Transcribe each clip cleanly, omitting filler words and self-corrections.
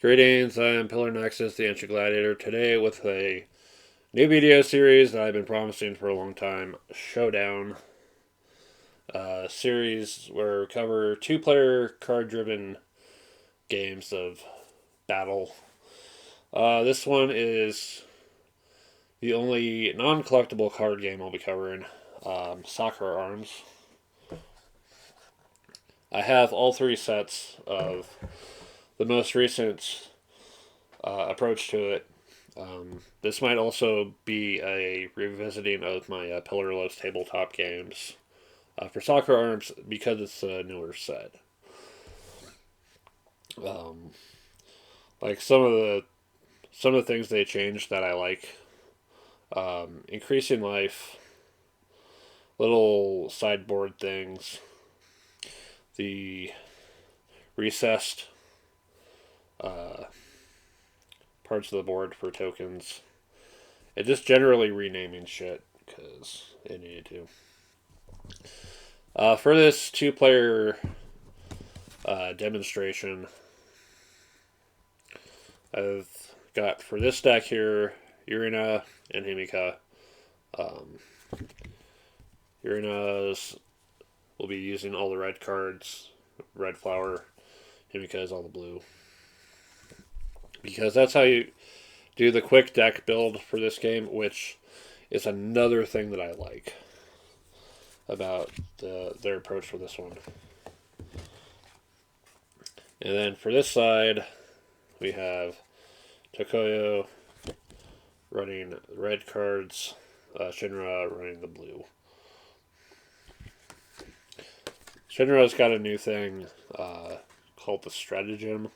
Greetings, I'm Pillar Nexus, the Ancient Gladiator, today with a new video series that I've been promising for a long time, Showdown. A series where we cover two-player card-driven games of battle. This one is the only non-collectible card game I'll be covering, Sakura Arms. I have all three sets of the most recent approach to it. This might also be a revisiting of my Pillarless tabletop games for Sakura Arms because it's a newer set. Um, like some of the things they changed that I like, increasing life, little sideboard things, the recessed uh, parts of the board for tokens, and just generally renaming shit because it needed to. For this two-player demonstration, I've got for this deck here Urina and Himika. Um, Urina's will be using all the red cards, red flower. Himika is all the blue. Because that's how you do the quick deck build for this game, which is another thing that I like about their approach for this one. And then for this side, we have Tokoyo running red cards, Shinra running the blue. Shinra's got a new thing called the Stratagem.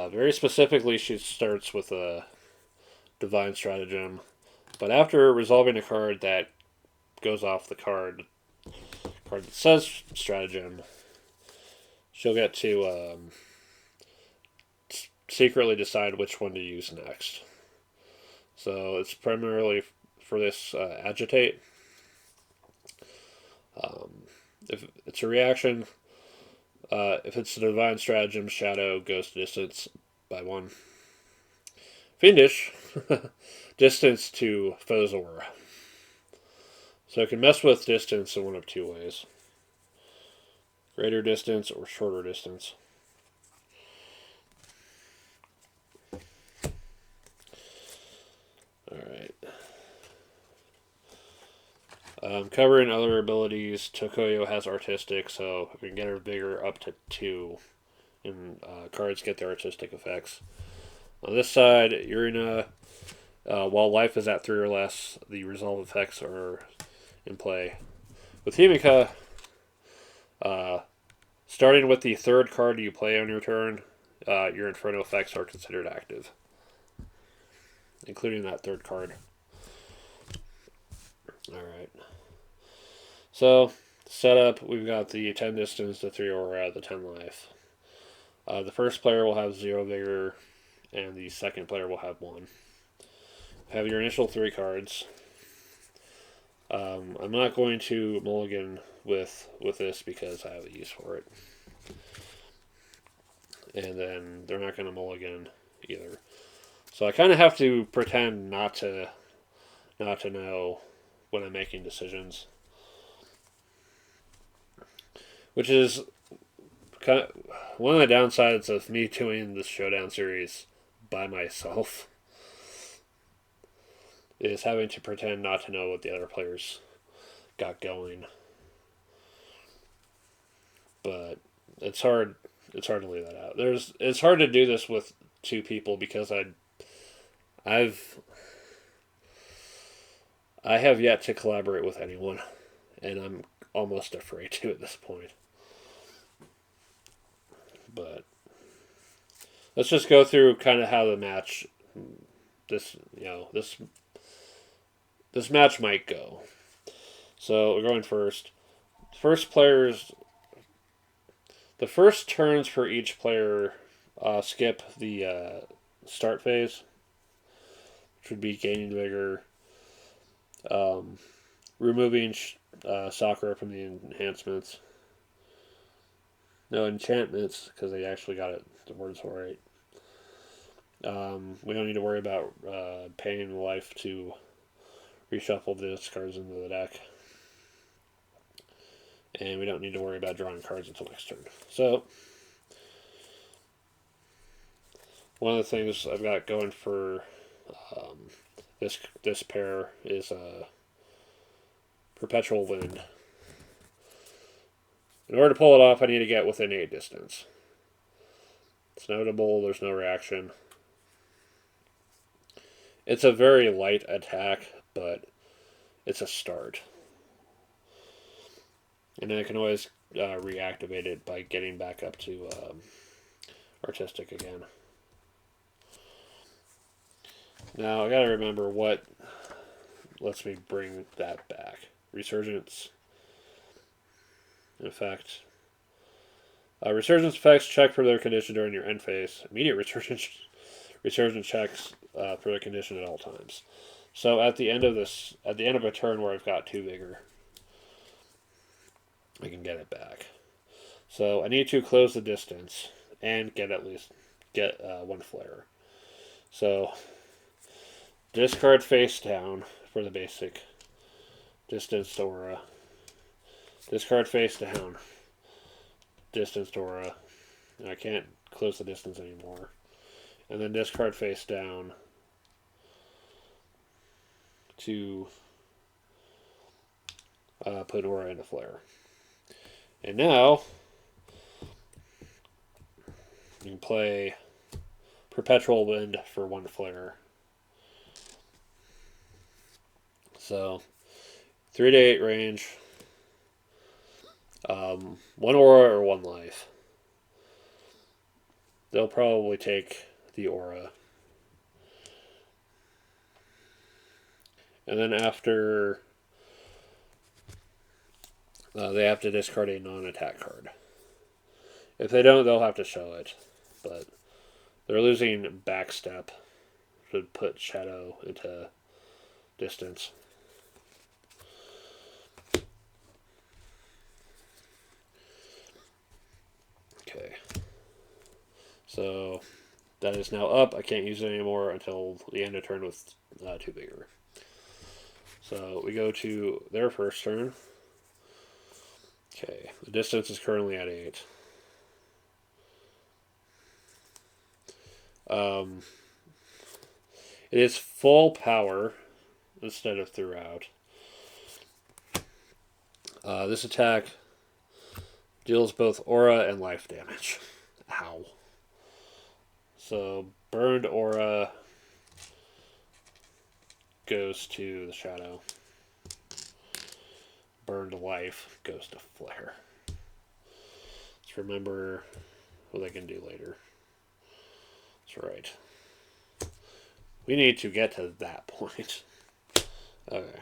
Very specifically, she starts with a Divine Stratagem, but after resolving a card that goes off the card that says Stratagem, she'll get to secretly decide which one to use next. So it's primarily for this Agitate. If it's a reaction, if it's a Divine Stratagem, Shadow goes to distance by 1. Fiendish, distance to foe's aura. So it can mess with distance in one of two ways. Greater distance or shorter distance. Alright. Covering other abilities, Tokoyo has Artistic, so we can get her bigger up to 2, and cards get their artistic effects. On this side, Urina, while life is at 3 or less, the resolve effects are in play. With Himika, starting with the third card you play on your turn, your Inferno effects are considered active, including that third card. Alright. So, setup, we've got the 10 distance, the 3 aura, the 10 life. The first player will have 0 vigor, and the second player will have 1. Have your initial 3 cards. I'm not going to mulligan with this because I have a use for it. And then they're not going to mulligan either. So I kind of have to pretend not to know when I'm making decisions. Which is kind of one of the downsides of me doing this Showdown series by myself, is having to pretend not to know what the other players got going. But it's hard to leave that out. It's hard to do this with 2 people because I have yet to collaborate with anyone, and I'm almost afraid to at this point. But let's just go through kind of how the match this match might go. So we're going first. The first turns for each player skip the start phase, which would be gaining vigor, removing Sakura from the enhancements, No enchantments, because they actually got the words right. We don't need to worry about paying life to reshuffle the cards into the deck. And we don't need to worry about drawing cards until next turn. So, one of the things I've got going for this pair is Perpetual Wind. In order to pull it off, I need to get within 8 distance. It's notable, there's no reaction. It's a very light attack, but it's a start. And then I can always reactivate it by getting back up to Artistic again. Now, I gotta remember what lets me bring that back. Resurgence. In effect. Resurgence effects check for their condition during your end phase. Immediate resurgence checks for their condition at all times. So at the end of a turn where I've got 2 vigor, I can get it back. So I need to close the distance and get 1 flare. So discard face down for the basic distance aura. Discard face down. Distance aura. And I can't close the distance anymore. And then discard face down to put aura into flare. And now you can play Perpetual Wind for 1 flare. So 3 to 8 range. 1 aura or 1 life. They'll probably take the aura. And then after, they have to discard a non-attack card. If they don't, they'll have to show it. But they're losing backstep to put Shadow into distance. Okay. So that is now up. I can't use it anymore until the end of turn with 2 vigor. So we go to their first turn. Okay, the distance is currently at 8. It is full power instead of throughout. This attack deals both aura and life damage. Ow. So burned aura goes to the Shadow. Burned life goes to flare. Let's remember what they can do later. That's right. We need to get to that point. Okay.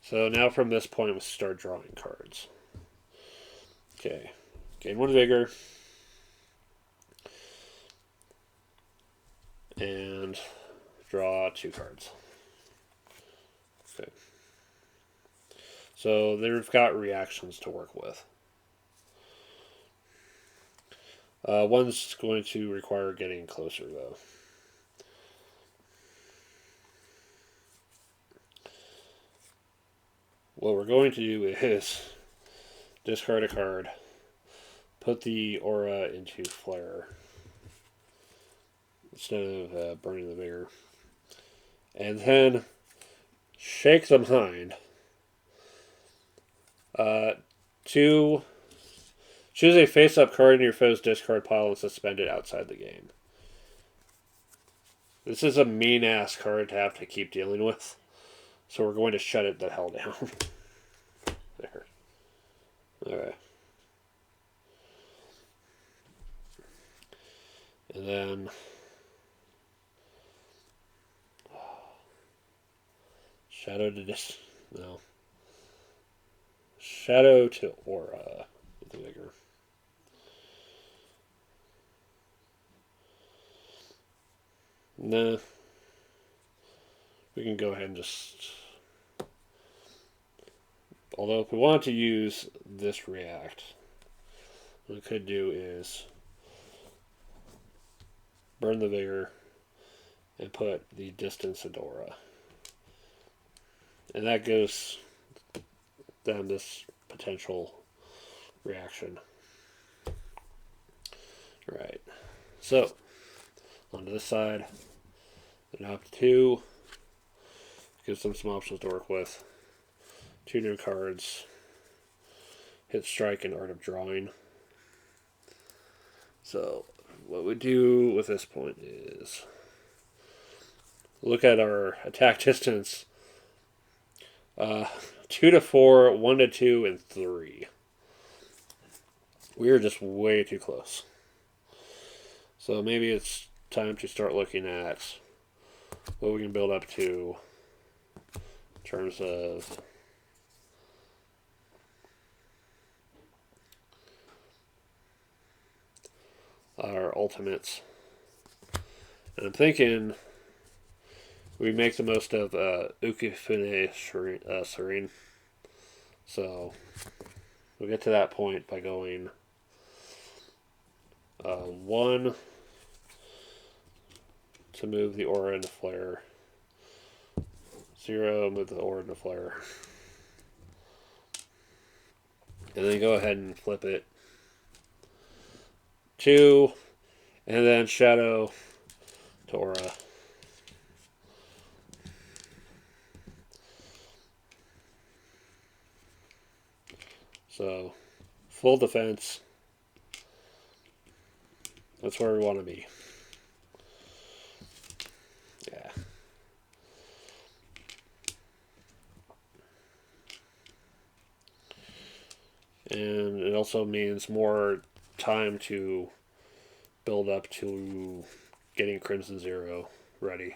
So now from this point, we start drawing cards. Okay. Gain 1 vigor. And draw 2 cards. Okay. So they've got reactions to work with. One's going to require getting closer, though. What we're going to do is discard a card, put the aura into flare instead of burning the vigor, and then shake the mind. Choose a face-up card in your foe's discard pile and suspend it outside the game. This is a mean-ass card to have to keep dealing with, so we're going to shut it the hell down. There. Alright. And then Shadow to aura with the vigor. Nah. We can go ahead and just Although if we want to use this react, what we could do is burn the vigor and put the distance into aura. And that gives them this potential reaction. Right. So, onto this side. Then up to 2. Gives them some options to work with. 2 new cards. Hit strike and Art of Drawing. So, what we do with this point is look at our attack distance. 2 to 4, 1 to 2, and 3. We are just way too close. So maybe it's time to start looking at what we can build up to in terms of our ultimates. And I'm thinking we make the most of Ukifune Serene. So we'll get to that point by going 1 to move the aura into flare. 0, move the aura into flare. And then go ahead and flip it. 2, and then shadow to aura. So, full defense. That's where we want to be. Yeah. And it also means more time to build up to getting Crimson Zero ready.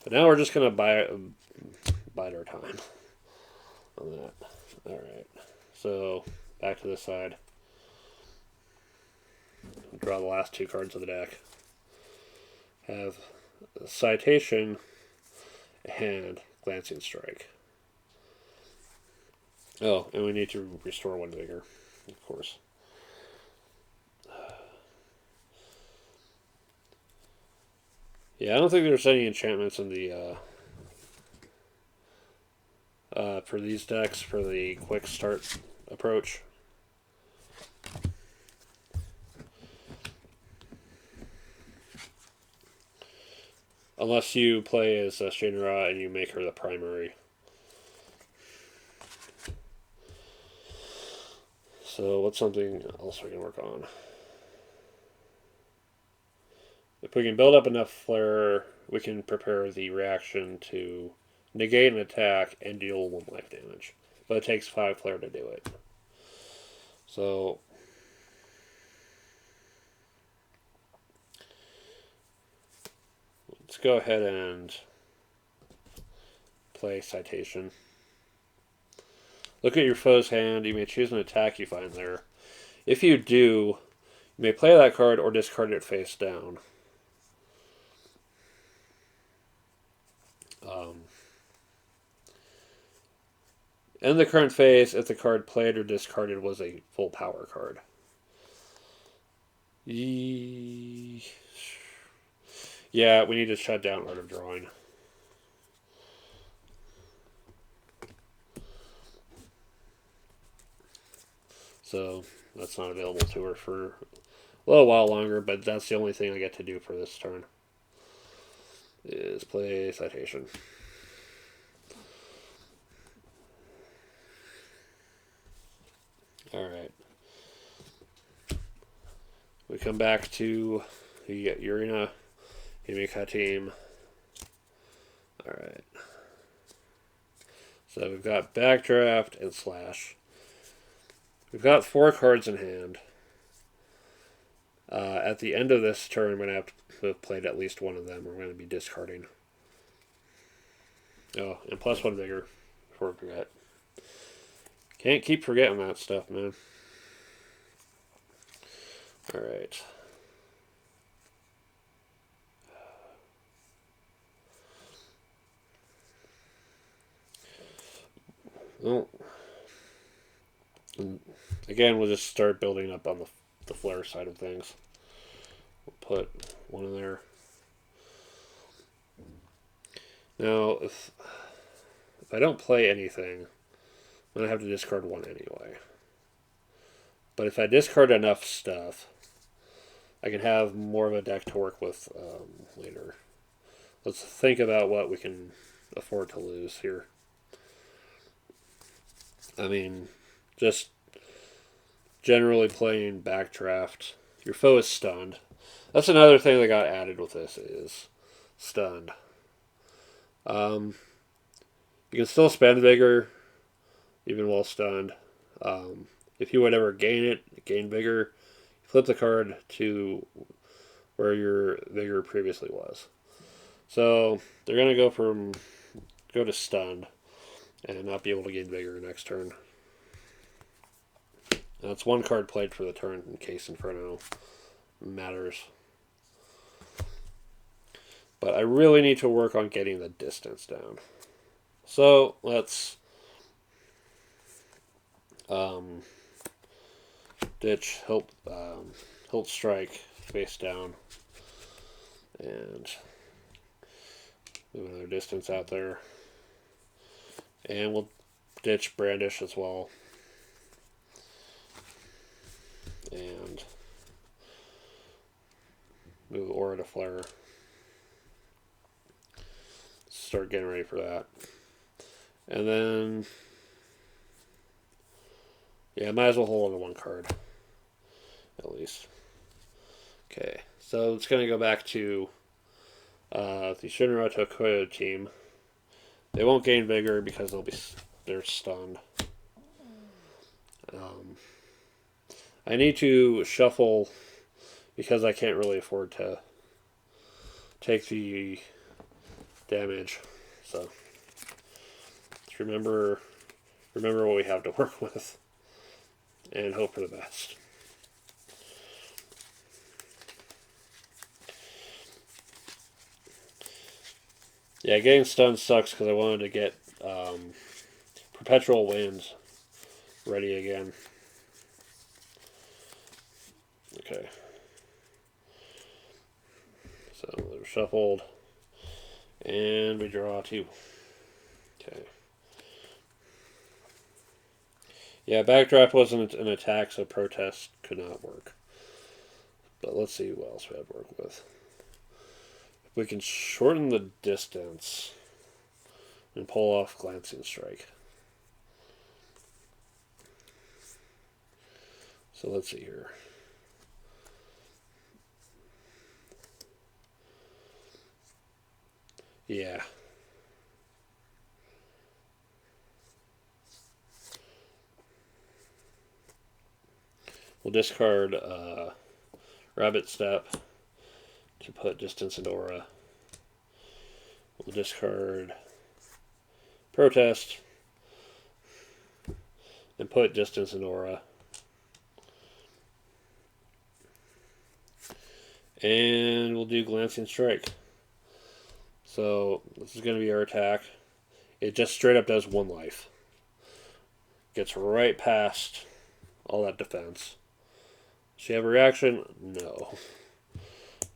But now we're just going to bide our time on that. Alright. So, back to this side. Draw the last 2 cards of the deck. Have Citation and Glancing Strike. Oh, and we need to restore 1 vigor, of course. Yeah, I don't think there's any enchantments in the for these decks for the quick start approach. Unless you play as Shinra and you make her the primary. So what's something else we can work on? If we can build up enough flare, we can prepare the reaction to negate an attack and deal 1 life damage. But it takes 5 flare to do it. So let's go ahead and play Citation. Look at your foe's hand. You may choose an attack you find there. If you do, you may play that card or discard it face down. In the current phase, if the card played or discarded was a full power card. Yeah, we need to shut down Art of Drawing. So that's not available to her for a little while longer, but that's the only thing I get to do for this turn. Is play Citation. Alright. We come back to the Urina Himika team. Alright. So we've got Backdraft and Slash. We've got 4 cards in hand. At the end of this turn, I'm going to have to have played at least one of them. We're going to be discarding. Oh, and plus 1 vigor before we forget. Can't keep forgetting that stuff, man. Alright. Well, and again, we'll just start building up on the flare side of things. We'll put one in there. Now, if I don't play anything, I'm going to have to discard one anyway. But if I discard enough stuff, I can have more of a deck to work with later. Let's think about what we can afford to lose here. I mean, just generally playing backdraft. Your foe is stunned. That's another thing that got added with this is stunned. You can still spend vigor even while stunned. If you would ever gain vigor, flip the card to where your vigor previously was. So they're gonna go to stunned and not be able to gain vigor next turn. That's one card played for the turn in case Inferno matters. But I really need to work on getting the distance down. So let's ditch Hilt Strike face down and move another distance out there. And we'll ditch Brandish as well. And move Aura to Flare. Start getting ready for that. And then, yeah, might as well hold on to one card. At least. Okay, so it's going to go back to the Shinra Tokoyo team. They won't gain vigor because they're stunned. I need to shuffle because I can't really afford to take the damage. So let's remember what we have to work with and hope for the best. Yeah, getting stunned sucks because I wanted to get Perpetual Winds ready again. Okay. So they're shuffled. And we draw 2. Okay. Yeah, backdraft wasn't an attack, so protest could not work. But let's see what else we have to work with. If we can shorten the distance and pull off Glancing Strike. So let's see here. Yeah. We'll discard Rabbit Step to put distance into Aura. We'll discard Protest and put distance in Aura. And we'll do Glancing Strike. So this is going to be our attack. It just straight up does 1 life. Gets right past all that defense. Does she have a reaction? No.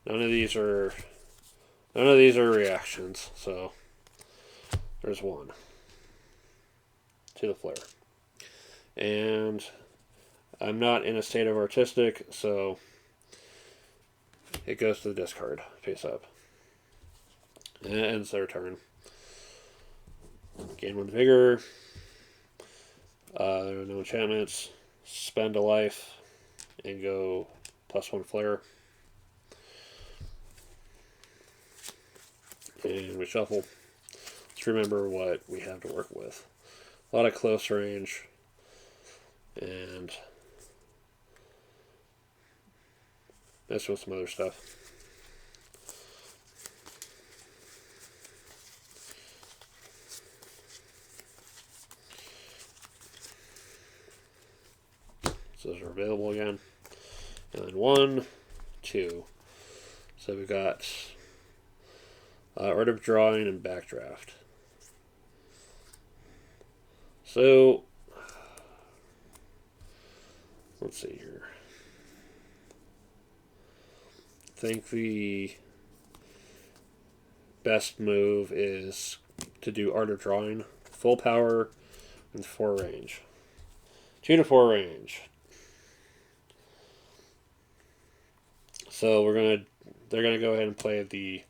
None of these are reactions. So there's 1 to the flare. And I'm not in a state of artistic, so it goes to the discard face up. And it ends their turn. Gain 1 vigor. No enchantments. Spend a life and go +1 flare. And we shuffle. Let's remember what we have to work with. A lot of close range. And mess with some other stuff. So those are available again. And then 1, 2. So we've got Art of Drawing and Backdraft. So, let's see here. I think the best move is to do Art of Drawing, full power, and 4 range. 2 to 4 range. So they're gonna go ahead and play the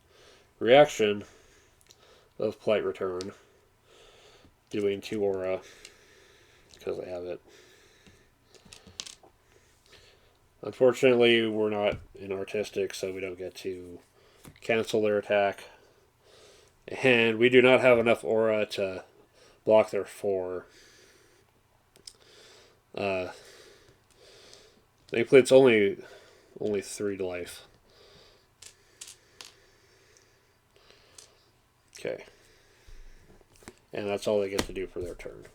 reaction of Polite Return, doing 2 aura because I have it. Unfortunately, we're not in artistic, so we don't get to cancel their attack. And we do not have enough aura to block their 4. Thankfully, it's only 3 to life. Okay. And that's all they get to do for their turn.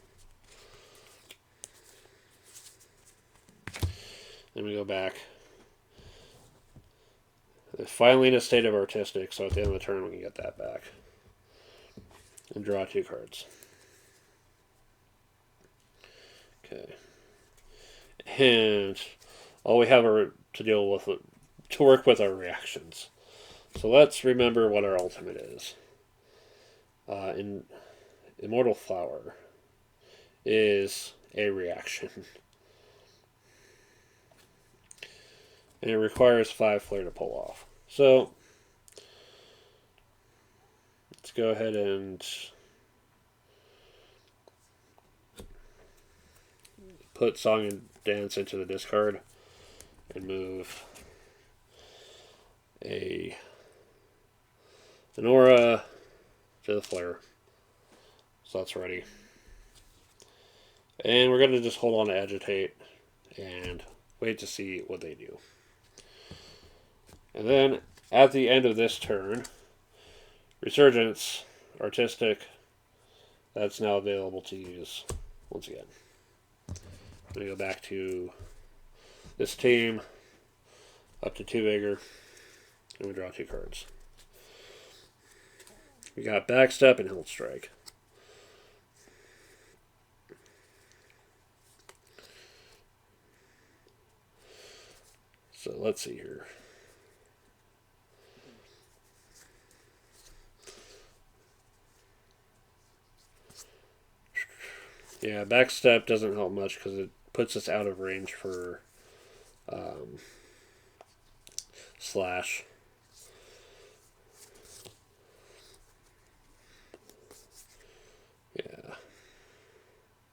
Then we go back. They're finally in a state of artistic, so at the end of the turn we can get that back. And draw 2 cards. Okay. And all we have are to deal with, to work with our reactions. So let's remember what our ultimate is. In Immortal Flower is a reaction. And it requires 5 flare to pull off. So let's go ahead and put Song and Dance into the discard and move an aura to the flare. So that's ready. And we're going to just hold on to Agitate and wait to see what they do. And then at the end of this turn, Resurgence, Artistic, that's now available to use once again. I'm going to go back to this team, up to 2 vigor, and we draw 2 cards. We got Backstep and Hilt Strike. So let's see here. Yeah, Backstep doesn't help much because it puts us out of range for Slash. Yeah.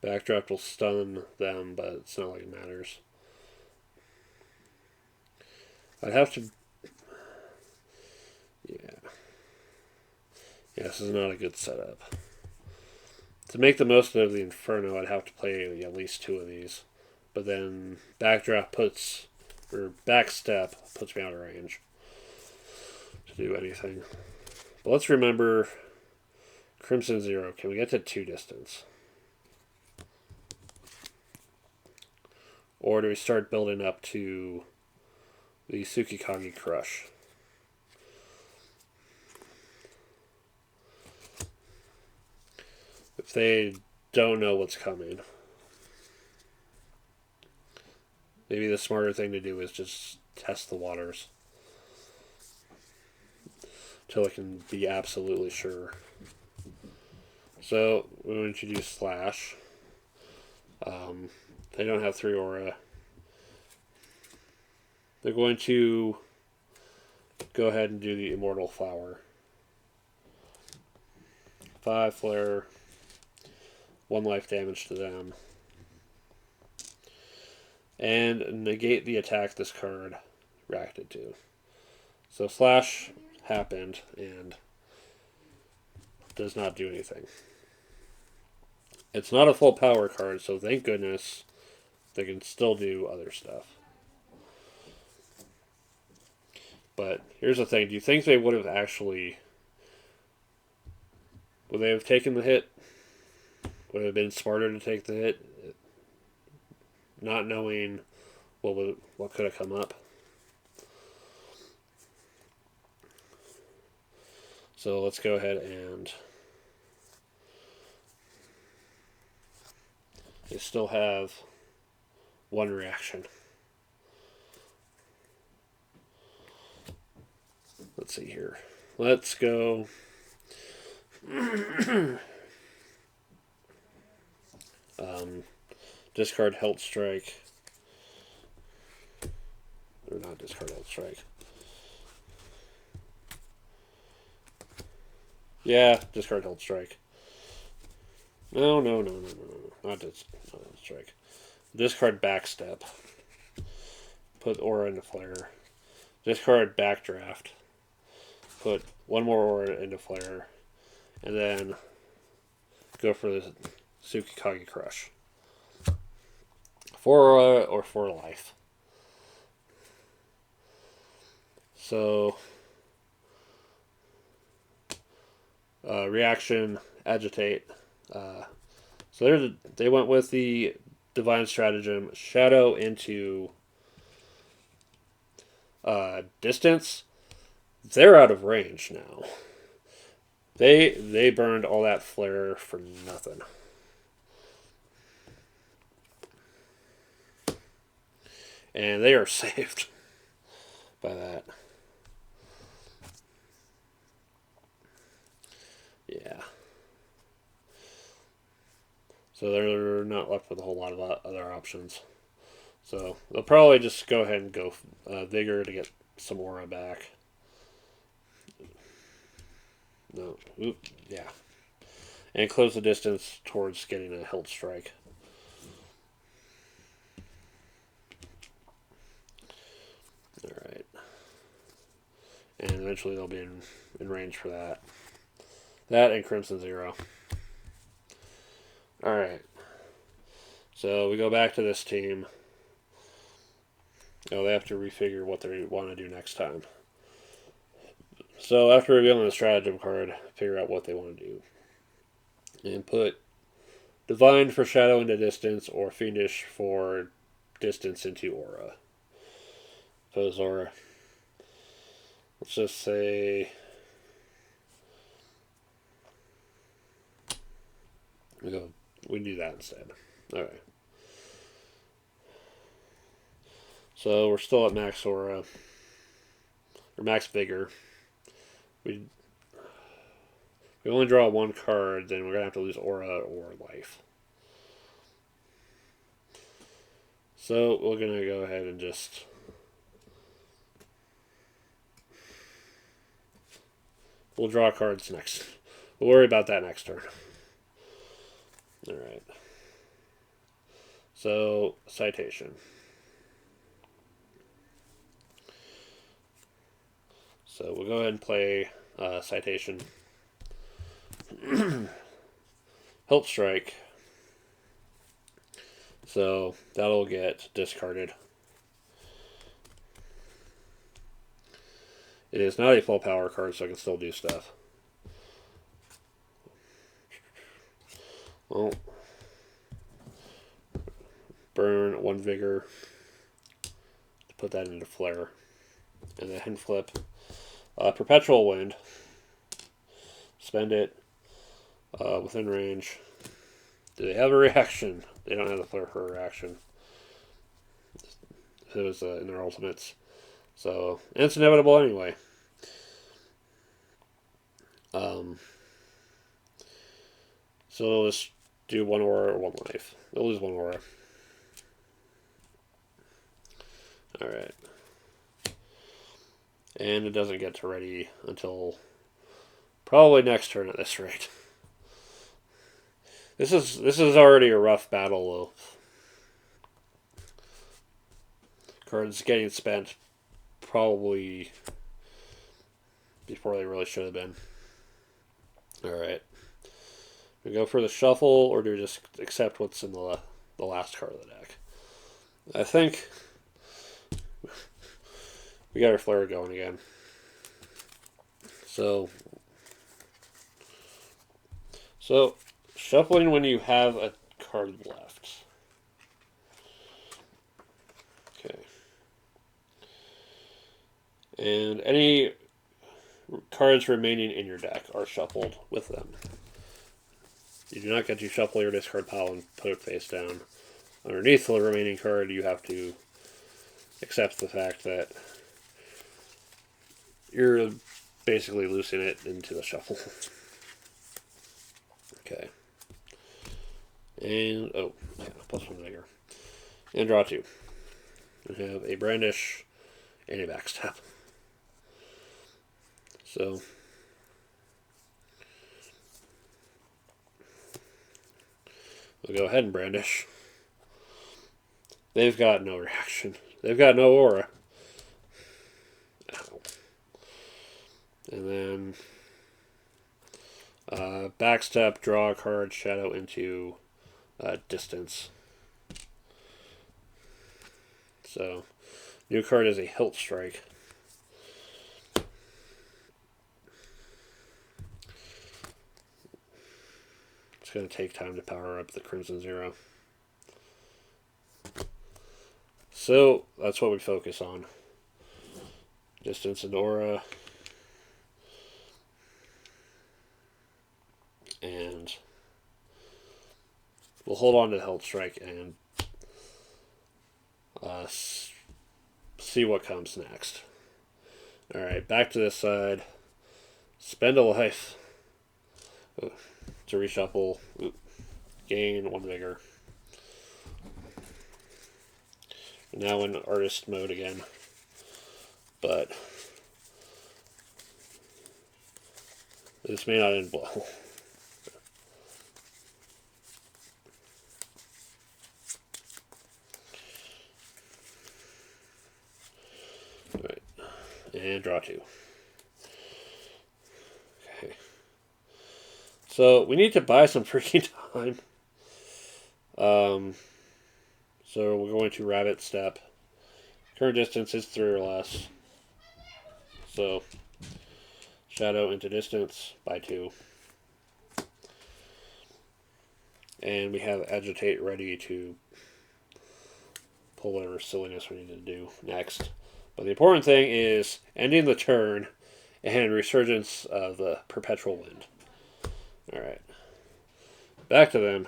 Backdraft will stun them, but it's not like it matters. I'd have to... Yeah. Yeah, this is not a good setup. To make the most of the Inferno, I'd have to play at least 2 of these. But then Backdraft puts... or Backstep puts me out of range to do anything. But let's remember Crimson Zero. Can we get to 2 distance? Or do we start building up to the Tsukikage Crush? If they don't know what's coming, maybe the smarter thing to do is just test the waters until I can be absolutely sure. So we'll introduce Slash. They don't have 3 aura. They're going to go ahead and do the Immortal Flower. 5 flare, 1 life damage to them. And negate the attack this card reacted to. So Slash happened and does not do anything. It's not a full power card, so thank goodness they can still do other stuff. But here's the thing. Do you think they would have actually... would they have taken the hit? Would it have been smarter to take the hit? Not knowing what could have come up. So let's go ahead and they still have one reaction. Let's see here. Let's go. Discard Health Strike. Or not discard Health Strike. Yeah, discard Health Strike. No. Not Health Strike. Discard Backstep. Put Aura into Flare. Discard Backdraft. Put one more Aura into Flare. And then go for the Tsukikage Crush. 4 Aura or 4 life. So, reaction, agitate. So they went with the Divine Stratagem, Shadow into distance. They're out of range now. They burned all that flare for nothing. And they are saved by that. Yeah. So they're not left with a whole lot of other options. So they'll probably just go ahead and go Vigor to get some aura back. No. Oop. Yeah. And close the distance towards getting a Hilt Strike. Alright. And eventually they'll be in range for that. That and Crimson Zero. Alright. So we go back to this team. Oh, they have to refigure what they want to do next time. So after revealing the stratagem card, figure out what they want to do. And put Divine for Shadow into distance or Fiendish for distance into Aura. Pose Aura. Let's just say we do that instead. Alright. So we're still at max Aura. Or max Vigor. We only draw one card, then we're going to have to lose Aura or life. So we're going to go ahead and just we'll draw cards next. We'll worry about that next turn. Alright. So, Citation. So we'll go ahead and play Citation. Hilt Strike. So that'll get discarded. It is not a full power card, so I can still do stuff. Well, burn one Vigor to put that into Flare. And then flip Perpetual Wind. Spend it within range. Do they have a reaction? They don't have the Flare for a reaction. It was in their ultimates. So, and it's inevitable anyway. So let's do one aura or one life. They'll lose one aura. Alright. And it doesn't get to ready until probably next turn at this rate. This is already a rough battle though. Cards getting spent probably before they really should have been. Alright. We go for the shuffle, or do we just accept what's in the last card of the deck? I think we got our Flare going again. So shuffling when you have a card left. Okay. And any cards remaining in your deck are shuffled with them. You do not get to shuffle your discard pile and put it face down. Underneath the remaining card, you have to accept the fact that you're basically losing it into the shuffle. Okay. And, oh, yeah, plus one vigor. And draw two. We have a brandish and a backstab. So, we'll go ahead and brandish. They've got no reaction. They've got no aura. Ow. And then backstep, draw a card, shadow into distance. So, new card is a hilt strike. It's going to take time to power up the Crimson Zero. So, that's what we focus on. Distance and aura. And we'll hold on to the Hilt Strike and see what comes next. Alright, back to this side. Spend a life to reshuffle. Gain one vigor. Now in artist mode again. But this may not end well. Alright. And draw two. Okay. So we need to buy some freaking time. So we're going to rabbit step. Current distance is 3 or less. So shadow into distance by 2. And we have agitate ready to pull whatever silliness we need to do next. But the important thing is ending the turn and resurgence of the perpetual wind. Alright. Back to them.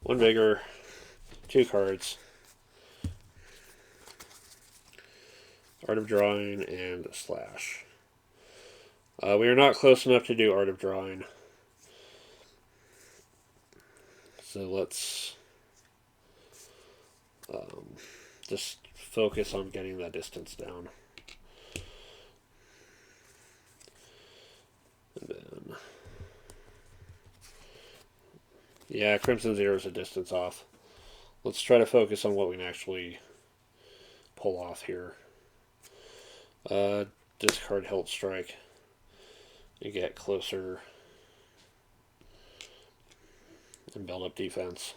One vigor, 2 cards. Art of Drawing and Slash. We are not close enough to do Art of Drawing. So let's just focus on getting that distance down. And then, yeah, Crimson Zero is a distance off. Let's try to focus on what we can actually pull off here. Discard Hilt Strike. You get closer and build up defense.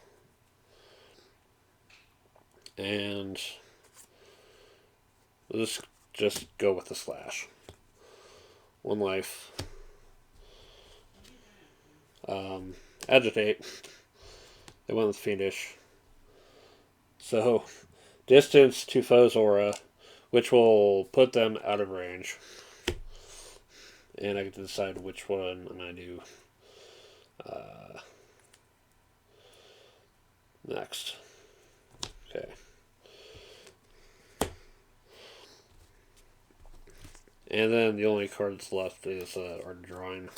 And let's just go with the slash. 1 life. Agitate. They went with Fiendish. So, distance to foe's aura, which will put them out of range. And I get to decide which one I'm going to do next. Okay. And then the only card that's left is Art of Drawing,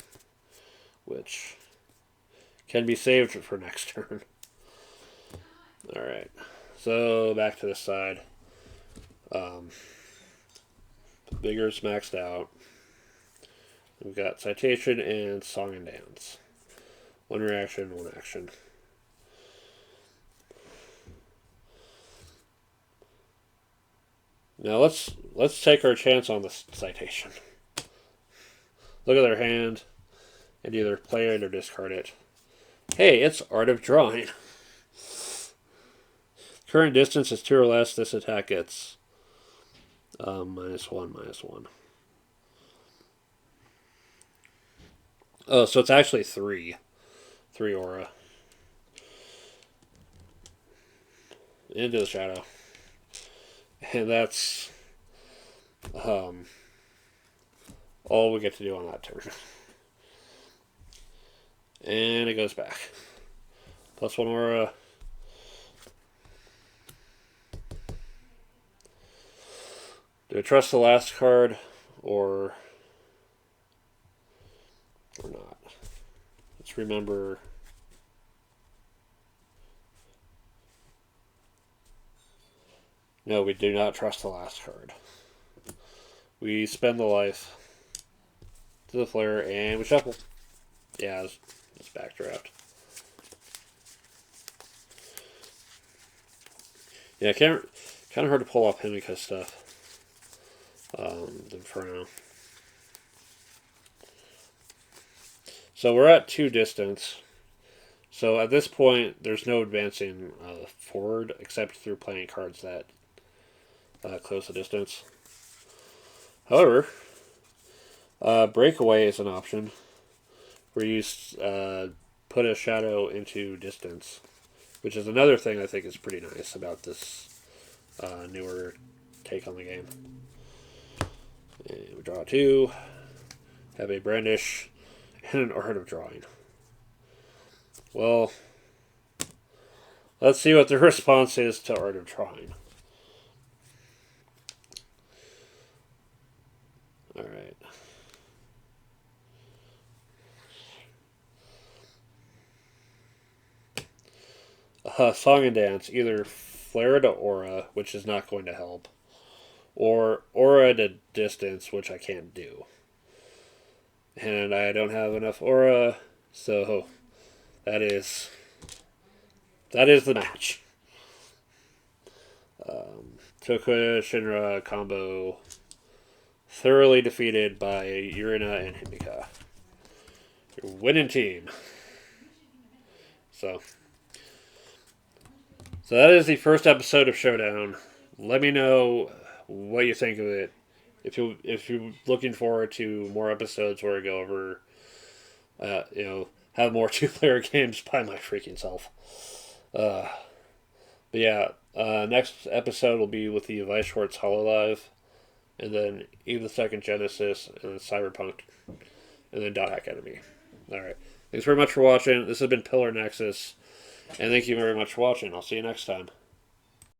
which can be saved for next turn. Alright. So, back to this side. Vigor's maxed out. We've got Citation and Song and Dance. 1 reaction, 1 action. Now let's take our chance on the Citation. Look at their hand and either play it or discard it. Hey, it's Art of Drawing. Current distance is 2 or less. This attack gets -1/-1. Oh, so it's actually 3. 3 aura. Into the shadow. And that's all we get to do on that turn. And it goes back. Plus 1 aura. Do I trust the last card or not? Let's remember. No, we do not trust the last card. We spend the life to the flare and we shuffle. Yeah, it's backdraft. Yeah, kind of hard to pull off Himika stuff. The Inferno. So we're at 2 distance. So at this point, there's no advancing forward except through playing cards that close the distance. However, breakaway is an option where you put a shadow into distance, which is another thing I think is pretty nice about this newer take on the game. And we draw 2, have a brandish, and an art of drawing. Well, let's see what the response is to art of drawing. Alright. Song and dance, either flare to aura, which is not going to help, or aura to distance, which I can't do. And I don't have enough aura, so that is the match. Tokuya Shinra combo thoroughly defeated by Yurina and Himika. Your winning team. So that is the first episode of Showdown. Let me know what you think of it. If you're looking forward to more episodes where I go over, have more 2-player games by my freaking self. But yeah, next episode will be with the Vice Schwartz Hololive, and then Eve the Second Genesis, and then Cyberpunk, and then Dot Hack Enemy. Alright. Thanks very much for watching. This has been Pillar Nexus, and thank you very much for watching. I'll see you next time.